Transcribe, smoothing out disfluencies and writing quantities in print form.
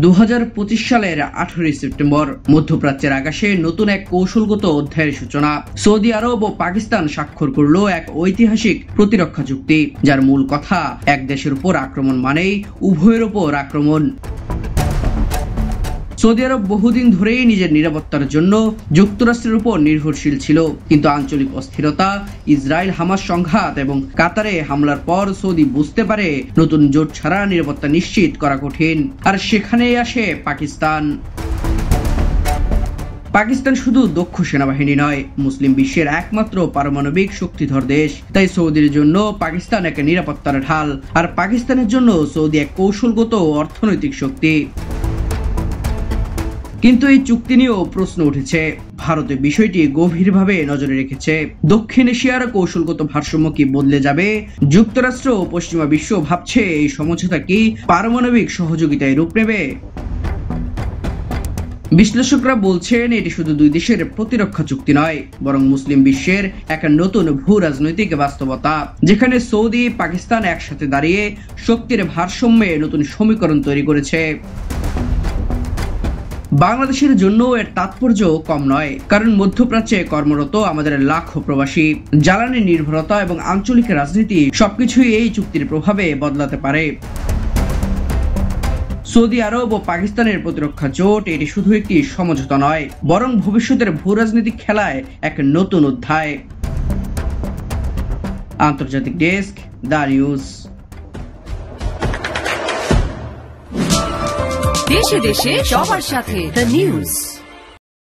2025 সালের 18 সেপ্টেম্বর মধ্যপ্রাচ্যের আকাশে নতুন এক কৌশলগত অধ্যায়ের সূচনা। সৌদি আরব ও পাকিস্তান স্বাক্ষর করল এক ঐতিহাসিক প্রতিরক্ষা চুক্তি, যার মূল কথা এক দেশের উপর আক্রমণ মানেই উভয়ের উপর আক্রমণ। সৌদি আরব বহুদিন ধরেই নিজের নিরাপত্তার জন্য যুক্তরাষ্ট্রের উপর নির্ভরশীল ছিল, কিন্তু আঞ্চলিক অস্থিরতা, ইসরায়েল হামাস সংঘাত এবং কাতারে হামলার পর সৌদি বুঝতে পারে নতুন জোট ছাড়া নিরাপত্তা নিশ্চিত করা কঠিন। আর সেখানেই আসে পাকিস্তান। পাকিস্তান শুধু দক্ষ সেনাবাহিনী নয়, মুসলিম বিশ্বের একমাত্র পারমাণবিক শক্তিধর দেশ। তাই সৌদির জন্য পাকিস্তান এক নিরাপত্তার ঢাল, আর পাকিস্তানের জন্য সৌদি এক কৌশলগত অর্থনৈতিক শক্তি। কিন্তু এই চুক্তি নিয়েও প্রশ্ন উঠেছে। ভারতে বিষয়টি গভীরভাবে নজরে রেখেছে। দক্ষিণ এশিয়ার কৌশলগত ভারসাম্য কি বদলে যাবে? যুক্তরাষ্ট্র ও পশ্চিমা বিশ্ব ভাবছে এই সমঝোতা কি পারমাণবিক সহযোগিতায় রূপ নেবে? বিশ্লেষকরা বলছেন এটি শুধু দুই দেশের প্রতিরক্ষা চুক্তি নয়, বরং মুসলিম বিশ্বের এক নতুন ভূ রাজনৈতিক বাস্তবতা, যেখানে সৌদি পাকিস্তান একসাথে দাঁড়িয়ে শক্তির ভারসাম্যে নতুন সমীকরণ তৈরি করেছে। বাংলাদেশের জন্য এর তাৎপর্য কম নয়, কারণ মধ্যপ্রাচ্যে কর্মরত আমাদের লাখো প্রবাসী, জ্বালানি নির্ভরতা এবং আঞ্চলিক রাজনীতি সবকিছুই এই চুক্তির প্রভাবে বদলাতে পারে। সৌদি আরব ও পাকিস্তানের প্রতিরক্ষা জোট এটি শুধু একটি সমঝোতা নয়, বরং ভবিষ্যতের ভূরাজনৈতিক খেলায় এক নতুন অধ্যায়। আন্তর্জাতিক ডেস্ক, দ্য নিউজ। দেশে দেশে সবার সাথে দ্য নিউজ।